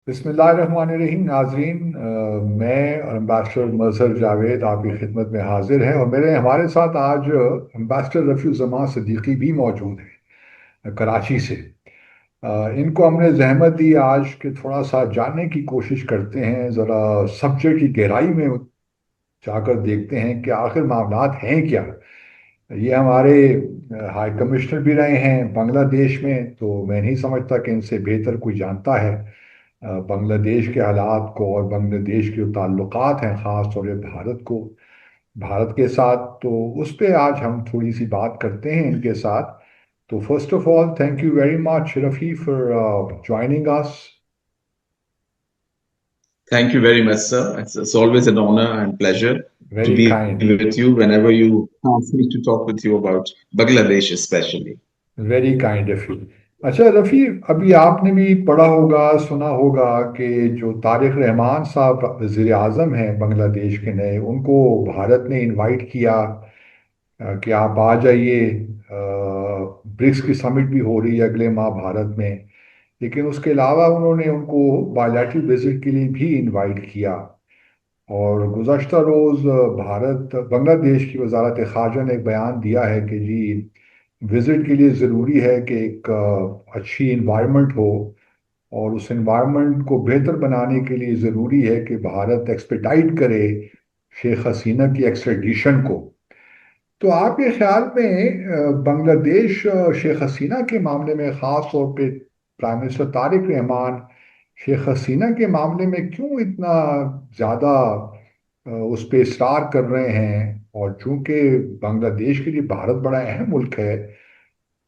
बिस्मिल्लाहिर्रहमानिर्रहीम नाजरीन, मैं और एम्बेसडर मजहर जावेद आपकी खिदमत में हाजिर हैं। और मेरे हमारे साथ आज एम्बेसडर रफ़ीज़मां सदीकी भी मौजूद हैं कराची से। इनको हमने जहमत दी आज कि थोड़ा सा जानने की कोशिश करते हैं, ज़रा सब्जेक्ट की गहराई में जाकर देखते हैं कि आखिर मामलात हैं क्या। ये हमारे हाई कमिश्नर भी रहे हैं बांग्लादेश में, तो मैं नहीं समझता कि इनसे बेहतर कोई जानता है बांग्लादेश के हालात को और बांग्लादेश के जो ताल्लुकात हैं ख़ास तौर पे भारत के साथ। तो उस पे आज हम थोड़ी सी बात करते हैं इनके साथ। तो first of all, thank you very much Rafi for joining us. Thank you very much, sir. It's always an honor and pleasure to very be kind. with you whenever you ask me to talk with you about Bangladesh, especially. Very kind of you. अच्छा रफ़ी, अभी आपने भी पढ़ा होगा, सुना होगा कि जो तारिक रहमान साहब वज़ीर आज़म हैं बांग्लादेश के नए, उनको भारत ने इनवाइट किया कि आप आ जाइए। ब्रिक्स की समिट भी हो रही है अगले माह भारत में। लेकिन उसके अलावा उन्होंने उनको बायलैटरल विजिट के लिए भी इनवाइट किया। और गुज़श्ता रोज़ भारत बांग्लादेश की वजारत ख़ारजा ने एक बयान दिया है कि जी विजिट के लिए ज़रूरी है कि एक अच्छी इन्वायरमेंट हो, और उस इन्वायरमेंट को बेहतर बनाने के लिए ज़रूरी है कि भारत एक्सपेडाइट करे शेख हसीना की एक्स्ट्रेडिशन को। तो आपके ख्याल में बांग्लादेश शेख हसीना के मामले में, ख़ास तौर पे प्राइम मिनिस्टर तारिक रहमान शेख हसीना के मामले में क्यों इतना ज़्यादा उस पे इसरार कर रहे हैं? और चूंकि बांग्लादेश के लिए भारत बड़ा अहम मुल्क है,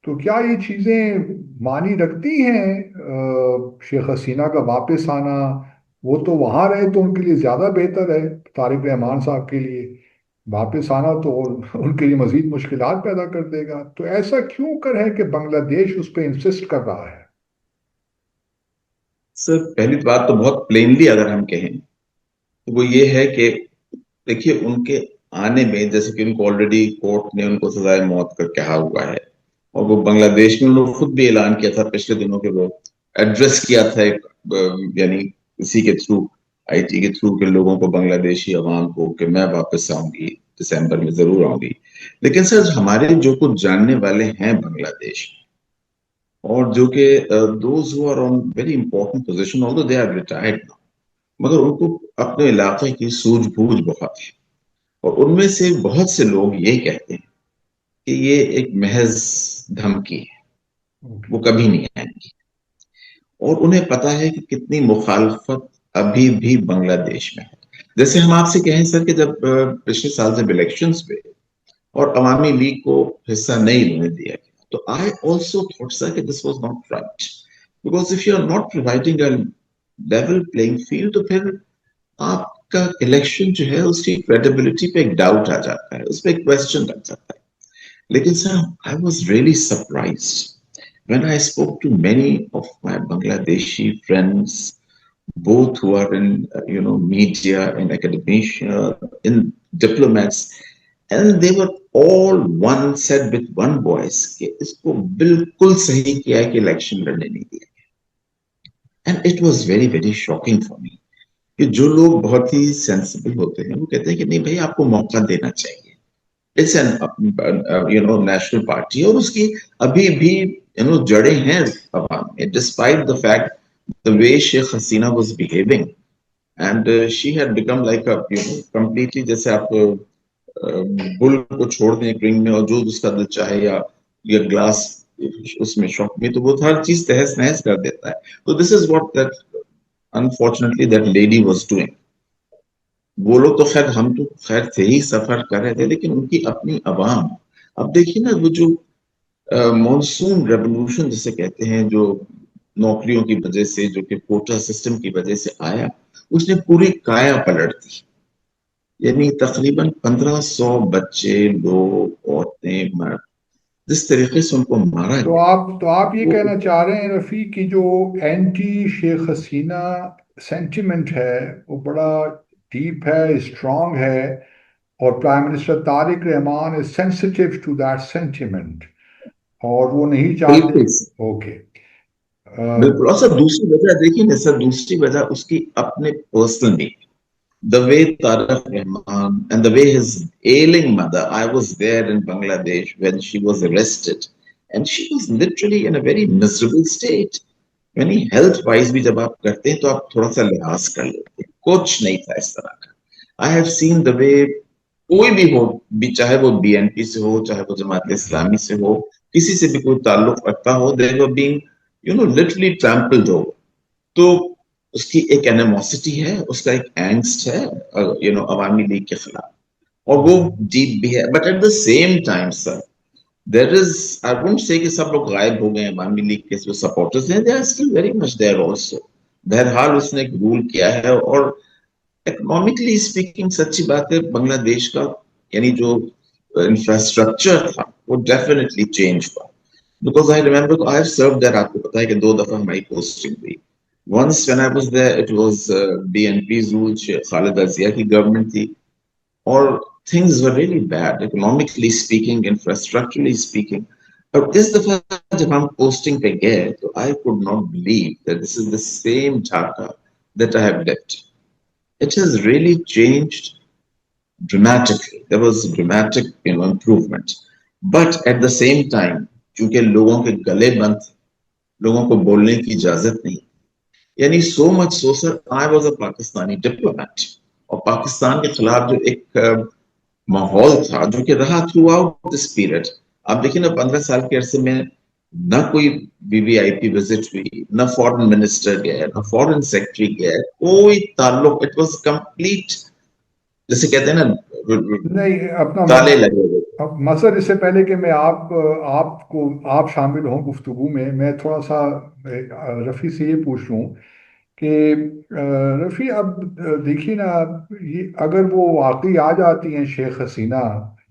तो क्या ये चीज़ें मानी रखती हैं? शेख हसीना का वापस आना, वो तो वहाँ रहे तो उनके लिए ज़्यादा बेहतर है, तारिक रहमान साहब के लिए वापस आना तो उनके लिए मजीद मुश्किलात पैदा कर देगा। तो ऐसा क्यों कर है कि बांग्लादेश उस पर इंसिस्ट कर रहा है? सर, पहली बात तो बहुत प्लेनली अगर हम कहें तो वो ये है कि देखिए उनके आने में, जैसे कि उनको ऑलरेडी कोर्ट ने उनको सजाए मौत का कहा हुआ है। और वो बांग्लादेश में उन्होंने खुद भी ऐलान किया था पिछले दिनों के, वो एड्रेस किया था एक यानी इसी के थ्रू, आईटी के थ्रू के लोगों को, बांग्लादेशी अवाम को, कि मैं वापस आऊंगी, दिसंबर में जरूर आऊंगी। लेकिन सर, हमारे जो कुछ जानने वाले हैं बांग्लादेश, और जो कि those who are on very important position, although they are retired, मगर उनको अपने इलाके की सूझबूझ बहुत है। और उनमें से बहुत से लोग ये कहते हैं कि ये एक महज धमकी है, वो कभी नहीं आएंगी। और उन्हें पता है कि कितनी मुखालफत अभी भी बांग्लादेश में है। जैसे हम आपसे कहें सर कि जब पिछले साल जब इलेक्शंस हुए और अवामी लीग को हिस्सा नहीं लेने दिया गया, तो आई ऑल्सो थॉट सर कि this was not right, because if you are not providing a level playing field, तो फिर आपका इलेक्शन जो है उसकी क्रेडिबिलिटी पे एक डाउट आ जाता है, उस पर एक क्वेश्चन लग जाता है। लेकिन sir, I was really surprised when I spoke to many of my Bangladeshi friends, both who are in media, in academia, in diplomats, and they were all one said with one voice कि इसको बिल्कुल सही किया है कि election लड़ने नहीं दिया। And it was very very shocking for me कि जो लोग बहुत ही सेंसिबल होते हैं वो कहते हैं कि नहीं भाई, आपको मौका देना चाहिए। इट्स एन नेशनल पार्टी, और उसकी अभी भी जड़ें हैं अवाम में, despite the fact the way Sheikh Hasina was behaving. And she had become like a completely, जैसे आप बुल को छोड़ दें एक रिंग में और जो उसका दिल चाहे, या ग्लास उसमें शॉप में, तो वो हर चीज तहस नहस कर देता है। तो this is what that unfortunately that lady was doing. वो लोग तो खैर, हम तो खैर थे ही, सफर कर रहे थे, लेकिन उनकी अपनी आवाम, अब देखिए ना, वो जो मॉनसून रेवोल्यूशन जिसे कहते हैं, जो नौकरियों की वजह से, जो कि कोटा सिस्टम की वजह से आया, उसने पूरी काया पलट दी। यानी तकरीबन 1500 बच्चे, लोग, औरतें, मर्द, जिस तरीके से उनको मारा गया तो आप ये वो। कहना चाह रहे हैं रफ़ी कि जो एंटी शेख हसीना सेंटिमेंट है वो बड़ा डीप है, स्ट्रांग है, और prime minister Tarique Rahman is sensitive to that sentiment, और वो नहीं चाहते। बिल्कुल। ओके। बिल्कुल। और सर दूसरी वजह देखिए ना सर, दूसरी वजह उसकी अपने personally, the way Tariq Rahman and the way his ailing mother, I was there in Bangladesh when she was arrested, and she was literally in a very miserable state. यानी health wise भी जब आप करते हैं तो आप थोड़ा सा लिहाज कर लेते हैं, कुछ नहीं था इस तरह का। I have seen the way कोई भी हो, भी चाहे वो बीएनपी से हो, चाहे वो जमात इस्लामी से हो, किसी से भी कोई ताल्लुक रखता हो, दे वर बीइंग लिटरली ट्रैम्पल्ड हो। तो उसकी एक एनिमोसिटी है, उसका एक एंग्स्ट है अवामी लीग के खिलाफ, और वो डीप भी है। But at the same time sir, there is, I wouldn't say कि सब लोग गायब हो गए हैं अवामी लीग के जो सपोर्टर्स हैं, they are still very much there also. बहरहाल उसने एक रूल किया है, और इकोनॉमिकली स्पीकिंग सच्ची बात है, बांग्लादेश का यानी जो इंफ्रास्ट्रक्चर था वो डेफिनेटली चेंज हुआ। Because I remember I have served there, आपको पता है कि 2 दफा हमारी पोस्टिंग हुई। Once when I was there, it was BNP's rule, Khalida Zia की government थी, और things were really bad, economically speaking, infrastructurally speaking. और इस दफा जब हम पोस्टिंग पे गए तो I could not believe that this is the same Dhaka that I have left. It has really changed dramatically. There was dramatic, improvement. But at the same time, क्योंकि लोगों के गले बंद, लोगों को बोलने की इजाजत नहीं, यानी so much so sir, I was a Pakistani diplomat, और पाकिस्तान के खिलाफ जो एक माहौल था जो कि रहा थ्रू आउट दिस पीरियड। आप देखिए ना, 15 साल के अरसे में ना कोई वीवीआईपी विजिट हुई, ना फॉरेन मिनिस्टर गया, ना फॉरेन सेक्रेटरी गया, कोई ताल्लुक, इट वाज कंप्लीट, जैसे कहते हैं ना, नहीं अपना ताले लगे हुए। अब मसर, इससे पहले कि मैं आप शामिल हों गुफ्तगू में, मैं थोड़ा सा रफ़ी से ये पूछ लूँ कि रफ़ी, अब देखिए ना, ये अगर वो वाकई आ जाती हैं शेख हसीना,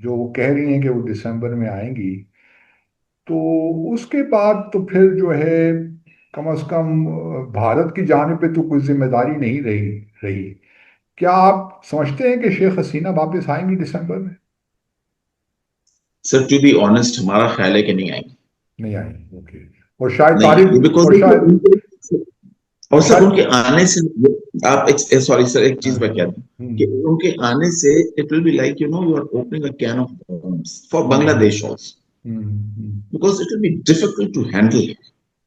जो वो कह रही हैं कि वो दिसंबर में आएंगी, तो उसके बाद तो फिर जो है कम अज कम भारत की जानिब पे तो कोई जिम्मेदारी नहीं रही रही। क्या आप समझते हैं कि शेख हसीना वापस आएंगी दिसंबर में? सर टू बी ऑनेस्ट, हमारा ख्याल है कि नहीं आएंगे। नहीं आएंगी, ओके। और शायद नहीं आएंगे तारीख, बिकॉज और शायद और और सर शायद उनके आने से, आप सॉरी सर, एक हाँ, चीज मैं कह दूं कि हम्म, उनके आने से it will be like you are opening a can of worms for hmm, Bangladesh also, hmm, because it will be difficult to handle,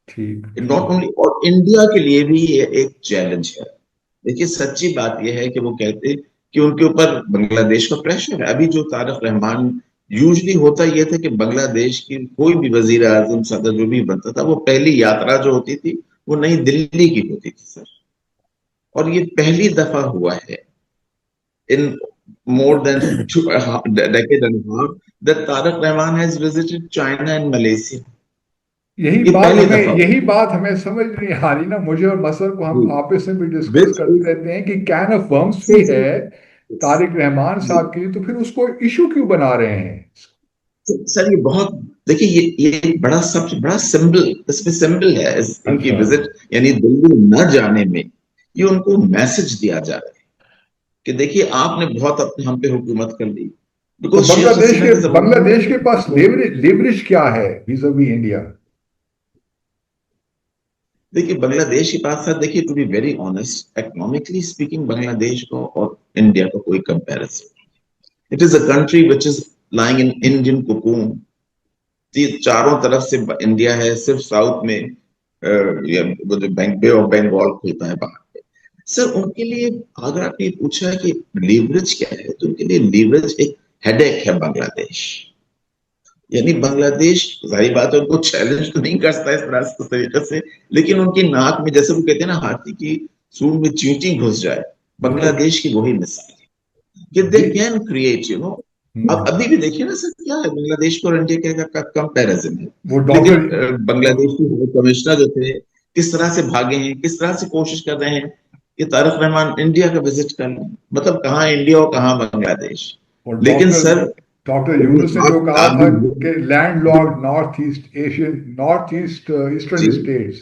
ठीक नॉट ठीक। ओनली, और इंडिया के लिए भी ये एक चैलेंज है। देखिए सच्ची बात यह है कि वो कहते हैं कि उनके ऊपर बांग्लादेश का प्रेशर है। अभी जो तारिक रहमान, यूजली होता यह था कि बांग्लादेश की कोई भी वजीर आजम, सदर जो भी बनता था, वो पहली यात्रा जो होती थी वो नई दिल्ली की होती थी सर। और ये पहली दफा हुआ है in more than a decade and a half that Tariq Rahman has visited China and Malaysia. ये पहली दफा हुआ। यही बात हमें समझ नहीं आ रही ना, मुझे और मसर को, हम जी, आपस में भी डिस्कस which करते is रहते हैं कि कैन ऑफ वर्म्स भी so है yes, तारिक रहमान जी। साहब की, तो फिर उसको इशू क्यों बना रहे हैं? सर ये बहुत, देखिए ये एक बड़ा, सबसे बड़ा सिंबल, इसमें सिंबल है इनकी अच्छा, विजिट, यानी दिल्ली न जाने में ये उनको मैसेज दिया जा रहा है कि देखिए आपने बहुत अपने हम पे हुकूमत कर ली। तो बिकॉज शेख हसीना के जमाने बांग्लादेश के पास में, लेवरेज क्या है vis-a-vis इंडिया? देखिए बांग्लादेश के पास साथ, देखिए to be very honest, economically speaking Bangladesh को और इंडिया का कोई comparison, it is a country which is lying in Indian cocoon. चारों तरफ से इंडिया है, सिर्फ साउथ में वो जो बे ऑफ बंगाल खुलता है बाहर पे। सर उनके लिए, अगर आपने पूछा है कि लीवरेज क्या है, तो उनके लिए लीवरेज एक हेडेक है बांग्लादेश। यानी बांग्लादेश, जाहिर बात है, उनको चैलेंज तो नहीं करता इस तरह से, तरीके से, लेकिन उनकी नाक में, जैसे वो कहते हैं ना, हाथी की सूंड में चींटी घुस जाए, बिल्कुल। बांग्लादेश की वही मिसाल है कि दे जी। कैन क्रिएट अब हम्म, अभी भी देखिए ना सर, क्या है बांग्लादेश को और इंडिया का कंपैरिजन है। वो लेकिन डॉक्टर बांग्लादेश के हाई कमिश्नर जो थे, किस तरह से भागे हैं, किस तरह से कोशिश कर रहे हैं कि तारिक रहमान इंडिया का विजिट कर लें, मतलब कहाँ इंडिया और कहाँ बांग्लादेश। और लेकिन डॉक्टर सर डॉक्टर अभी यूनुस ने जो आप कहा था आदमी, कि landlord north east Asian, north east जी ईस्टर्न स्टेट्स,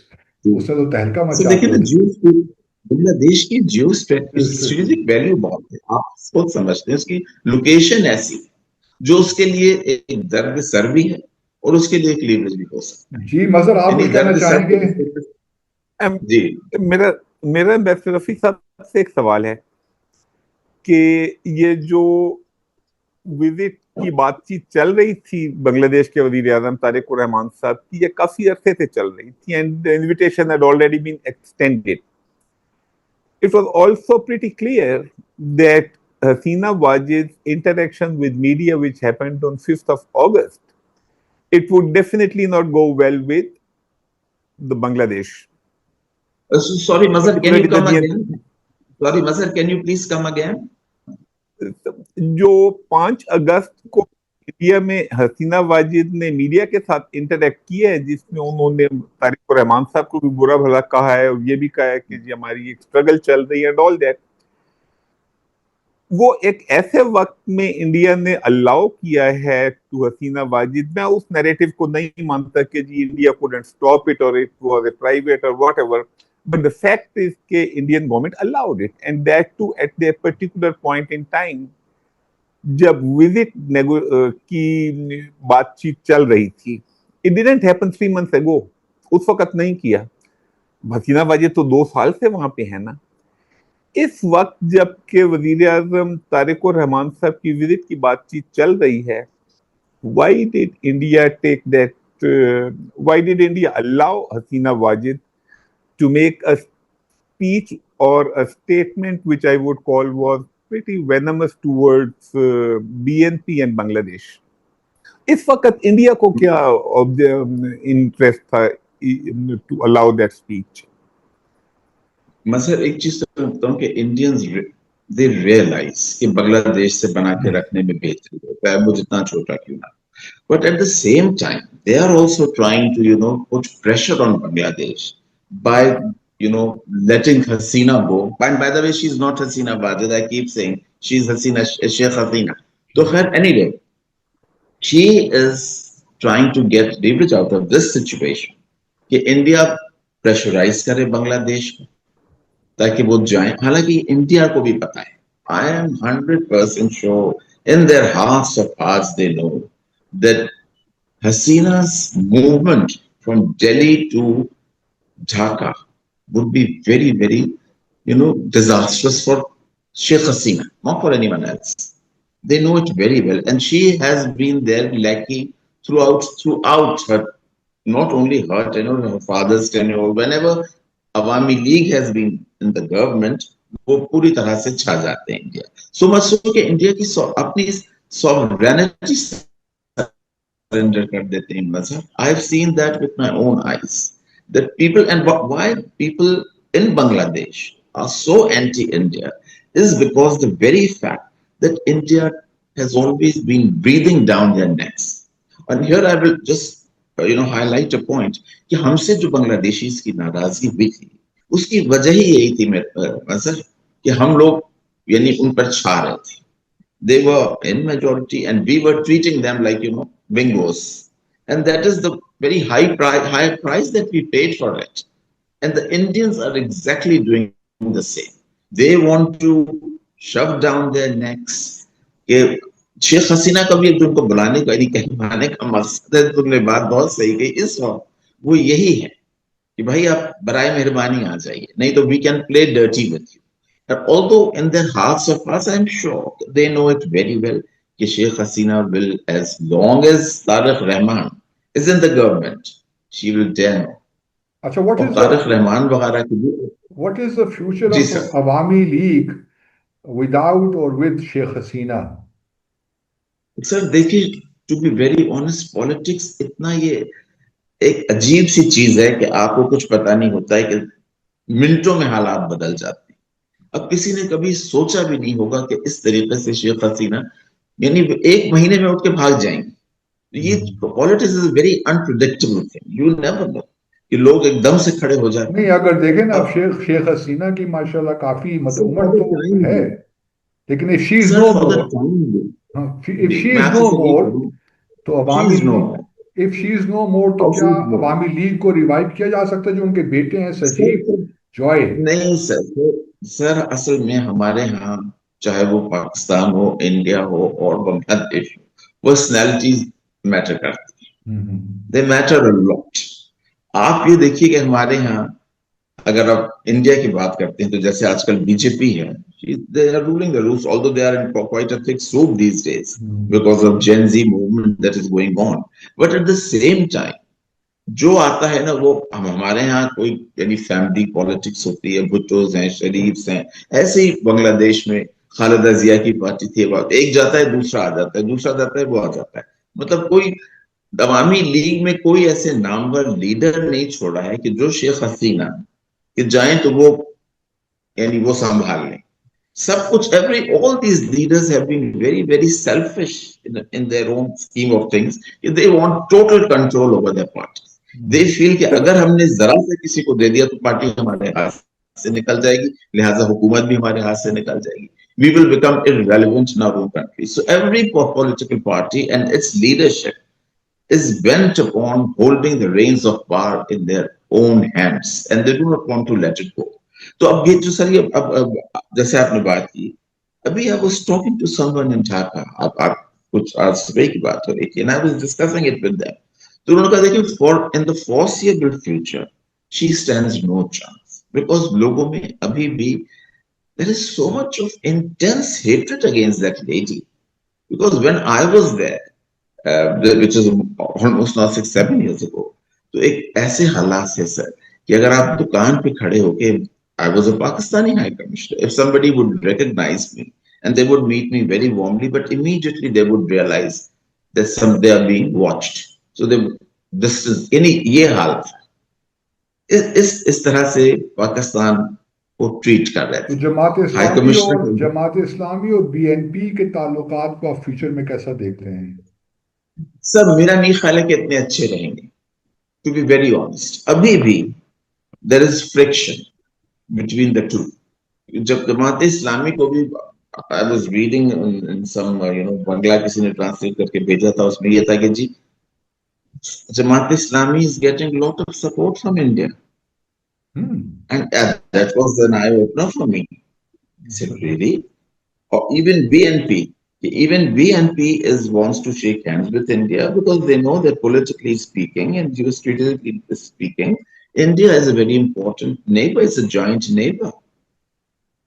जी, उसने तो तहलका सर मचा देखिए दिया ना, था। बांग्लादेश की Geostrategy। स्ट्रेटेजिक वैल्यू बहुत है, आप खुद समझते हैं, उसकी लोकेशन ऐसी जो उसके लिए एक दर्द सर भी है और उसके लिए एक लीवरेज भी हो सकता है। जी मजहर, आप यानी कुछ कहना दर्द सर चाहेंगे? अम, जी मेरा मेरा एम्बेसडर रफीक साहब से एक सवाल है कि ये जो विजिट की बातचीट चल रही थी बांग्लादेश के वजीर आजम तारिक रहमान साहब की, ये काफी अरसे से चल रही थी and the invitation had already been extended. It was also pretty clear that Hasina Wajid's interaction with media, which happened on 5th of August, it would definitely not go well with the Bangladesh, sorry Mazhar, can you particularly the come GN. Again? Sorry Mazhar, can you please come again? जो 5 अगस्त को India में हसीना वाजिद ने media के साथ interact किया है, जिसमें उन्होंने तारिक रहमान साहब को भी बुरा भला कहा है और ये भी कहा है कि जी हमारी एक स्ट्रगल चल रही है, ऑल दैट. वो एक ऐसे वक्त में इंडिया ने अलाउ किया है टू हसीना वाजिद. मैं उस नैरेटिव को नहीं मानता कि जी इंडिया कुडंट स्टॉप इट और इट वाज ए प्राइवेट और whatever, but the fact is के Indian government allowed it and that too at the particular point in time जब विजिट की बातचीत चल रही थी. It didn't happen 3 months ago. उस वक्त नहीं किया. हसीना वाजिद तो 2 साल से वहां पे है ना. इस वक्त जब के वजीर आजम तारिक रहमान साहब की विजिट की बातचीत चल रही है, why did India take that? Why did India allow Hasina Wajid to make a speech or a statement which I would call was pretty venomous towards BNP and Bangladesh? इस वक्त इंडिया को क्या interest था to allow that speech? मजहर, एक चीज तो लगता हूँ कि इंडियंस दे रियलाइज कि बांग्लादेश से बना के रखने में बेहतरी है, चाहे वो जितना छोटा क्यों ना. But at the same time, they are also trying to, put pressure on Bangladesh by, letting Hasina go. And by the way, she's not Hasina Wajid. I keep saying she's Hasina, Sheikh Hasina. So, anyway, she is trying to get leverage out of this situation. कि India pressurise करे बांग्लादेश को ताकि वो जाए. हालांकि India को भी पता है, I am 100% sure in their hearts of hearts they know that Hasina's movement from Delhi to Dhaka would be very, very, disastrous for Sheikh Hasina, not for anyone else. They know it very well, and she has been their lackey throughout her, not only her tenure, her father's tenure. Whenever Awami League has been in the government, वो पूरी तरह से छा जाते हैं India. So much so कि India की अपनी sovereignty surrender kar dete hain mazhab. I have seen that with my own eyes. That people, and why people in Bangladesh are so anti-India is because the very fact that India has always been breathing down their necks. And here I will just highlight a point कि हमसे जो Bangladeshis की नाराजगी हुई थी उसकी वजह ही यही थी mazhab कि हम लोग यानी उन पर छा रहे थे. They were in majority and we were treating them like, bingos. And that is the very high price that we paid for it. And the Indians are exactly doing the same. They want to shove down their necks. Sheikh Hasina का भी उनको बुलाने का कहने का मकसद है, तुमने बात बहुत सही कही इस वक्त, वो यही है कि भाई आप बराए मेहरबानी आ जाइए, नहीं तो we can play dirty with you. Although in their hearts of hearts, I'm sure they know it very well that Sheikh Hasina will, as long as Tariq Rahman is in the government, she will dare no. अच्छा, Tariq Rahman वगैरह की what is the future जी of sir. Awami League without or with Sheikh Hasina? Sir देखिए, to be very honest, politics इतना ये एक अजीब सी चीज है कि आपको कुछ पता नहीं होता है कि मिनटों में हालात बदल जाते हैं. अब किसी ने कभी सोचा भी नहीं होगा कि इस तरीके से शेख हसीना यानी 1 महीने में उठ के भाग जाएंगे. ये politics is very unpredictable thing. You never know कि लोग एकदम से खड़े हो जाते. नहीं, अगर देखें ना, शेख हसीना की माशाल्लाह काफी उम्र तो है, लेकिन इफ शी इज नो मोर तो अवामी इफ शी इज नो मोर तो क्या अवामी लीग को रिवाइव किया जा सकता है जो उनके बेटे हैं सजीव जॉय? नहीं सर असल में हमारे यहाँ चाहे वो पाकिस्तान हो, इंडिया हो और बांग्लादेश हो, पर्सनैलिटीज मैटर करती है. दे मैटर अ लॉट. आप ये देखिए कि हमारे यहाँ अगर आप इंडिया की बात करते हैं तो जैसे आजकल बीजेपी है, they are ruling the roost, although they are in quite a thick soup these days because of Gen Z movement that is going on. But at the same time, जो आता है ना वो हमारे यहाँ कोई यानी फैमिली पॉलिटिक्स होती है, भुट्टोज हैं, शरीफ हैं, ऐसे ही बांग्लादेश में खालिदा जिया की पार्टी थी, एक जाता है दूसरा आ जाता है, दूसरा जाता है वो आ जाता है। मतलब कोई अवामी लीग में कोई ऐसे नामवर लीडर नहीं छोड़ा है कि जो शेख हसीना कि जाए तो वो यानी वो संभाल लें सब कुछ। Every all these leaders have been very very selfish in their own scheme of things. They want total control over their party. They feel कि अगर हमने जरा से किसी को दे दिया तो पार्टी हमारे हाथ से निकल जाएगी, लिहाजा हुकूमत भी हमारे हाथ से निकल जाएगी। We will become irrelevant in our own country. So every political party and its leadership is bent upon holding the reins of power in their own hands and they do not want to let it go. तो अब ये जो sir ये अब जैसे आपने बात की, अभी I was talking to someone in Dhaka, आप कुछ आज सुबह की बात हो रही थी, and I was discussing it with them. तो उन्होंने कहा देखिए for in the foreseeable future she stands no chance because लोगों में अभी भी there is so much of intense hatred against that lady because when I was there which is almost now 6-7 years ago, तो एक ऐसे हालात से sir कि अगर आप दुकान पे खड़े होके, I was a Pakistani High Commissioner, if somebody would recognize me and they would meet me very warmly, but immediately they would realize that they are being watched. So this is ये हाल इस तरह से पाकिस्तान को treat कर रहे तो थे। जमात इस्लामी और बीएनपी के ताल्लुकात को आप फ्यूचर में कैसा देखते हैं? सर मेरा नहीं ख्याल है कि इतने अच्छे रहेंगे, टू बी वेरी ऑनेस्ट। अभी भी there is friction between the two. जब जमात इस्लामी को भी आई वाज रीडिंग इन सम बंगला किसी ने ट्रांसलेट करके भेजा था, उसमें यह था कि जी Jamaat Islami is getting lot of support from India and that was an eye opener for me. Really? Or even BNP. Even BNP wants to shake hands with India because they know that politically speaking and geostrategically speaking, India is a very important neighbor. It's a joint neighbor.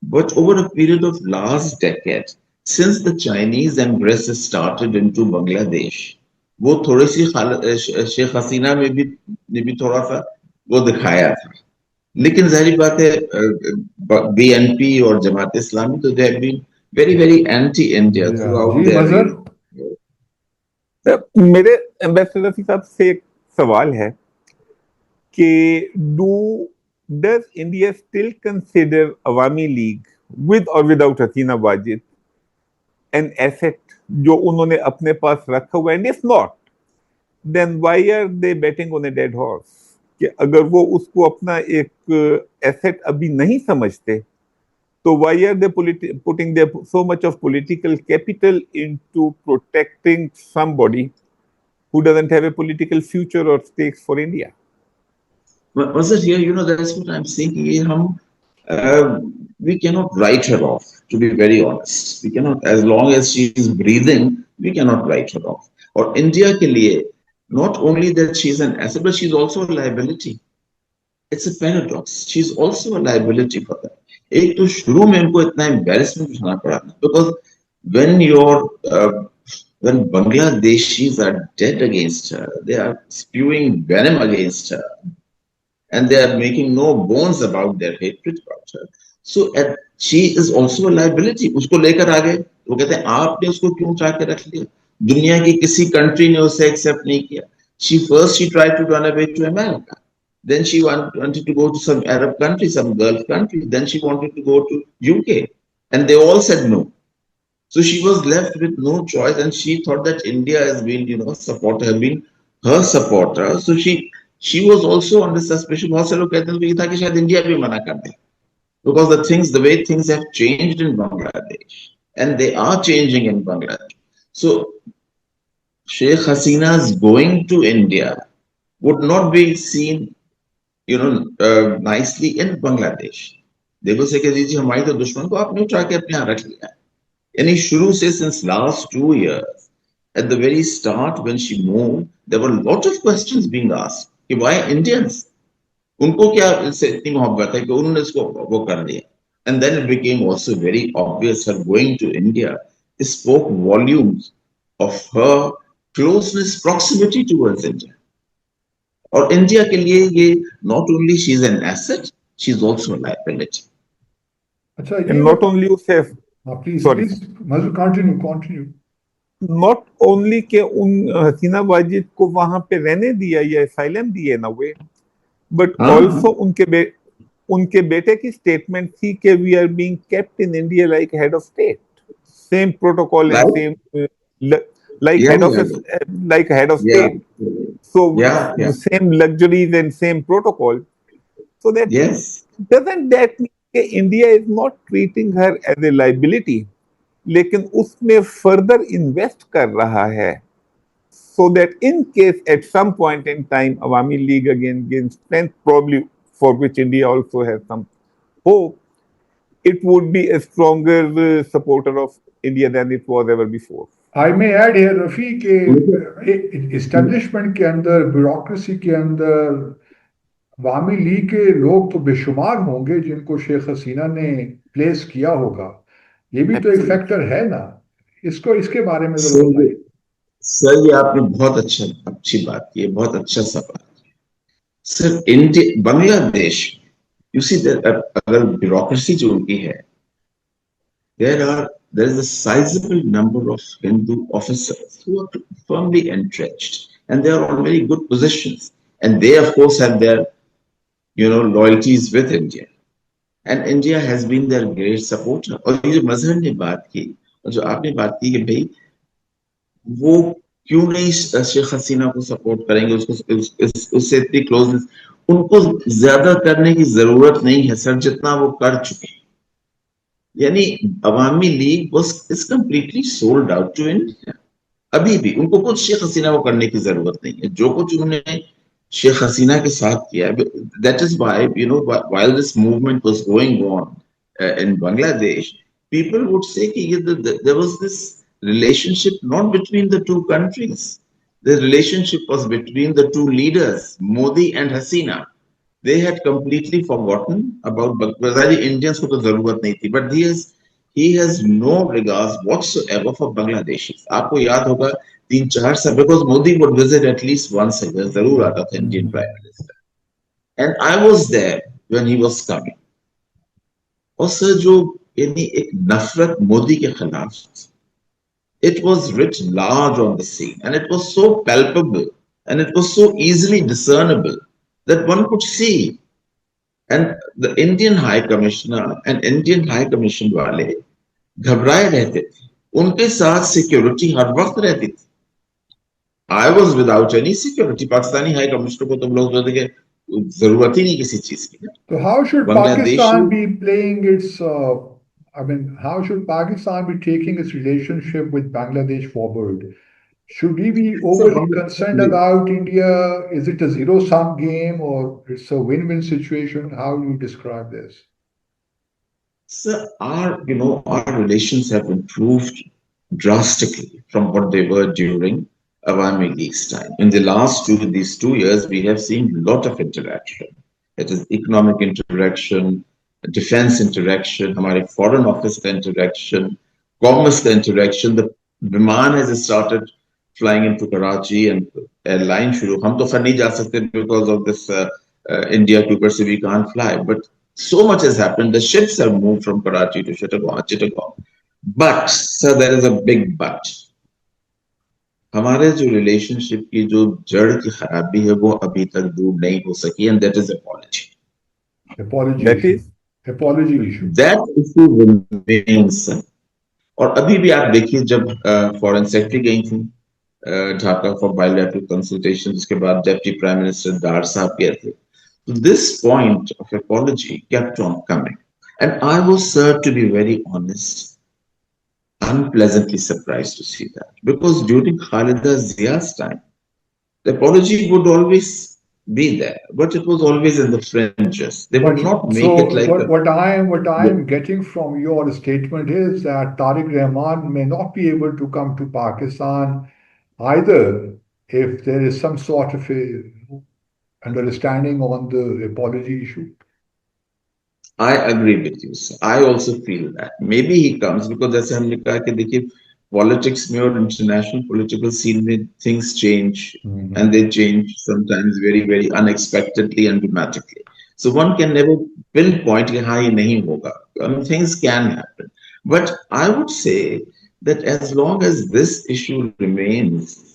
But over a period of last decade, since the Chinese ingress started into Bangladesh, वो थोड़ी सी शेख हसीना में भी थोड़ा सा वो दिखाया था। लेकिन जाहिर बात है बीएनपी और जमात इस्लामी तो they have been very very anti India throughout there. मेरे एम्बेसडर साहब से एक सवाल है कि does India still consider Awami League with और without Hasina Wajed an asset जो उन्होंने अपने पास रखा हुआ है? And if not then why are they betting on a dead horse? कि अगर वो उसको अपना एक एसेट अभी नहीं समझते तो why are they putting their so much of political capital into protecting somebody who doesn't have a political future or stakes for India? Was it here? That's what I'm saying. We cannot write her off, to be very honest. We cannot, as long as she is breathing, we cannot write her off. और India के लिए not only that she's an asset, but she's also a liability. It's a paradox. She's also a liability for them. एक तो शुरू में उनको इतना embarrassment उठाना पड़ा because when Bangladeshis are dead against her, they are spewing venom against her, and they are making no bones about their hatred about her. So she is also a liability. उसको लेकर आ गए, वो कहते हैं आपने उसको क्यों उठा के रख लिया? दुनिया की किसी कंट्री ने उसे एक्सेप्ट नहीं किया। She tried to run away to America. Then she wanted to go to some Arab country, some Gulf country. Then she wanted to go to UK, and they all said no. So she was left with no choice, and she thought that India has been, have been her supporter. So she was also under suspicion. बहुत से लोग कहते हैं कि था कि शायद India भी मना कर दे, because the way things have changed in Bangladesh, and they are changing in Bangladesh. So Sheikh Hasina's going to India would not be seen, nicely in Bangladesh. They will say कि जी हमारी तो दुश्मन को आपने उठा के अपने यहाँ रख लिया। यानी शुरू से since last 2 years, at the very start when she moved, there were a lot of questions being asked. Why Indians? उनको क्या इससे इतनी मोहब्बत है कि उन्होंने इसको वो कर दिया. And then it became also very obvious her going to India spoke volumes of her closeness proximity towards India. और इंडिया के लिए ये not only she is an asset, she is also liability. अच्छा, And ये not बता। only उससे, हाँ, please sorry, please मजूर, कंटिन्यू कंटिन्यू। नॉट ओनली के उन हसीना वाजिद को वहां पे रहने दिया या असाइलम दिए ना वे, बट हाँ. ऑल्सो उनके बेटे की स्टेटमेंट थी कि we are being kept in India like head of state, same protocol and Right? Same like Yeah, head of yeah, a, like head of yeah, state, so yeah, yeah. same luxuries and same protocol. So that Yes. doesn't that mean that India is not treating her as a liability, लेकिन उसमें further invest कर रहा है, so that in case at some point in time Awami League again gains strength, probably for which India also has some hope, it would be a stronger supporter of India than it was ever before. I may add है रफी के establishment के अंदर, bureaucracy के अंदर अवामी league के लोग तो बेशुमार होंगे जिनको शेख हसीना ने प्लेस किया होगा। ये भी तो एक Absolutely. फैक्टर है ना। इसको, इसके बारे में जरा सर ये बताइए। सर ये आपने बहुत अच्छी बात की है, बहुत अच्छा सवाल. Sir India Bangladesh, you see अगर ब्यूरोक्रेसी जो उनकी है, there is a sizable number of Hindu officers who are firmly entrenched and they are on very good positions, and they of course have their loyalties with India, and India has been their great supporter. और ये जो मजहर ने बात की और जो आपने बात की कि भाई वो क्यों नहीं शेख हसीना को सपोर्ट करेंगे, उससे इतनी क्लोजनेस उनको ज्यादा करने की जरूरत नहीं है सर, जितना वो कर चुके हैं. यानी Awami League was is completely sold out to India. अभी भी उनको कुछ शेख हसीना को करने की जरूरत नहीं है. जो कुछ उन्होंने शेख हसीना के साथ किया है, that is why while this movement was going on in Bangladesh, people would say that there was this relationship not between the two countries. The relationship was between the two leaders, Modi and Hasina. They had completely forgotten about Bangladeshi Indians को तो जरूरत नहीं थी, but he has no regards whatsoever for Bangladeshis. आपको याद होगा 3-4 साल, because Modi would visit at least once a year, जरूर आता था Indian Prime Minister, and I was there when he was coming. और सर जो यानी एक नफरत मोदी के खिलाफ, it was writ large on the scene and it was so palpable and it was so easily discernible that one could see, and the Indian High Commissioner and Indian High Commission वाले घबराए रहते थे, उनके साथ security हर वक्त रहती थी. I was without any security. Pakistani high commissioner को तुम लोग जो देखे जरूरत ही नहीं किसी चीज की. So how should Bangladeshi Pakistan be playing its, I mean, how should Pakistan be taking its relationship with Bangladesh forward? Should we be overly concerned about India? Is it a zero-sum game or it's a win-win situation? How do you describe this? Sir, our relations have improved drastically from what they were during Awami League's time. In the last these 2 years, we have seen a lot of interaction. It is economic interaction, defense interaction, हमारे foreign office का interaction, commerce का interaction. The Viman has started flying into Karachi and airline शुरू. हम तो फिर नहीं जा सकते because of this India to ऊपर से we can't fly, but so much has happened. The ships have moved from Karachi to Chittagong. But, sir, there is a big but. हमारे जो रिलेशनशिप की जो जड़ की खराबी है वो अभी तक दूर नहीं हो सकी, and that is apology. Apology That issue. is, Apology issue. That issue remains. और अभी भी आप देखिए जब फॉरेन सेक्रेटरी गई थी ढाका फॉर बायलैटरल कंसल्टेशन, उसके बाद डेप्टी प्राइम मिनिस्टर डार साहब गए थे. This point of apology kept on coming, and I was, sir, to be very honest, unpleasantly surprised to see that, because during Khalida Zia's time, the apology would always be there, but it was always in the fringes. They would not make it like what I am getting from your statement is that Tariq Rahman may not be able to come to Pakistan either if there is some sort of a understanding on the apology issue? I agree with you, sir. I also feel that maybe he comes because जैसे हमने कहा कि देखिए politics में और international political scene में things change and they change sometimes very unexpectedly and dramatically. So one can never pinpoint कि हाँ ये नहीं होगा. I mean, things can happen. But I would say that as long as this issue remains,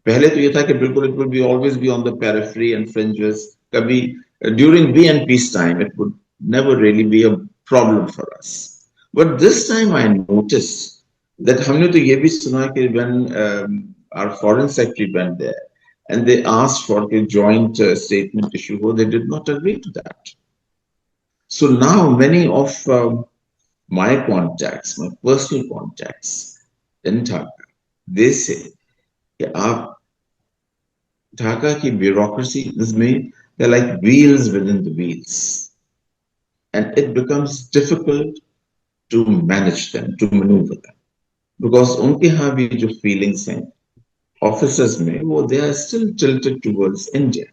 पहले तो ये था कि बिल्कुल it would be always be on the periphery and fringes. कभी during BNP's time it would never really be a problem for us. But this time I noticed that हमने तो ये भी सुना कि when our foreign secretary went there and they asked for a joint statement issue, they did not agree to that. So now many of my contacts, my personal contacts in Dhaka, they say कि आप ढाका की bureaucracy में they're like wheels within the wheels, and it becomes difficult to manage them, to maneuver them, because उनके यहाँ भी जो feelings हैं officers में वो they are still tilted towards India.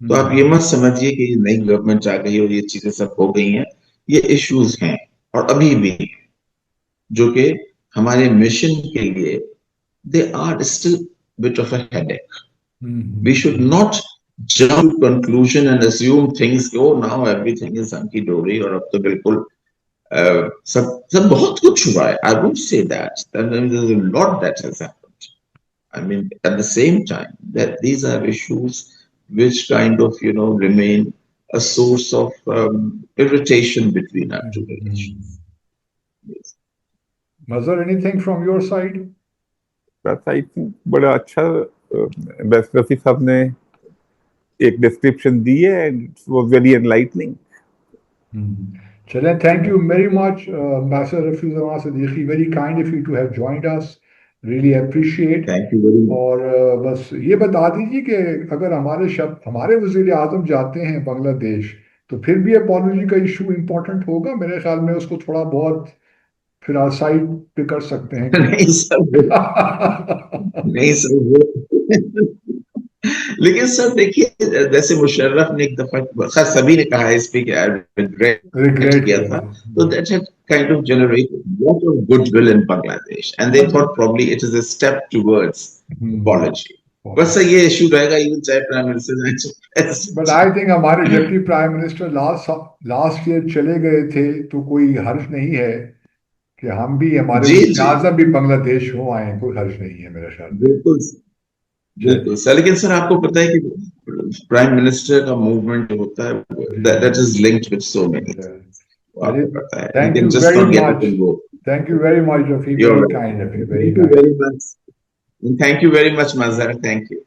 तो आप ये मत समझिए कि नई गवर्नमेंट आ गई और ये चीजें सब हो गई हैं, ये इश्यूज हैं और अभी भी जो कि हमारे मिशन के लिए they are still bit of a headache. We should not jump to conclusion and assume things, oh now everything is hunky dory और अब तो बिल्कुल सब बहुत कुछ हुआ है. I would say that there's a lot that has happened. I mean, at the same time, that these are issues which kind of remain a source of irritation between our two nations. Yes. Mazhar, anything from your side? That's, I think, बड़ा अच्छा ambassador Rafiq साहब ने एक description दी है and it was very enlightening. चलें, thank you very much, Ambassador Rafiq Zaman Siddiqui. Very kind of you to have joined us. Really appreciate. Thank you very much. और बस ये बता दीजिए कि अगर हमारे वज़ीर आज़म जाते हैं बांग्लादेश तो फिर भी अपॉलॉजी का इशू इम्पोर्टेंट होगा. मेरे ख्याल में उसको थोड़ा बहुत फिर आप साइड पे कर सकते हैं. नहीं सर, नहीं सर. लेकिन सर देखिए, जैसे मुशर्रफ ने एक दफा सभी ने कहा इस पे रिग्रेट किया था, तो that had kind of generated lot of goodwill in Bangladesh and they thought probably it is a step towards apology. बस ये इशू रहेगा इवन चाहे prime minister. But I think हमारे deputy prime minister last year चले गए थे, तो कोई हर्ज नहीं है कि हम भी हमारे आज़म भी बांग्लादेश हो आए, कोई हर्ज नहीं है मेरे ख्याल. बिल्कुल बिल्कुल सर. लेकिन सर आपको पता है कि प्राइम मिनिस्टर का मूवमेंट होता है that is linked with so many. Thank you very much. Thank you very much, Rafiq. Very kind of you. Very kind. Thank you very much, Mazhar. Thank you.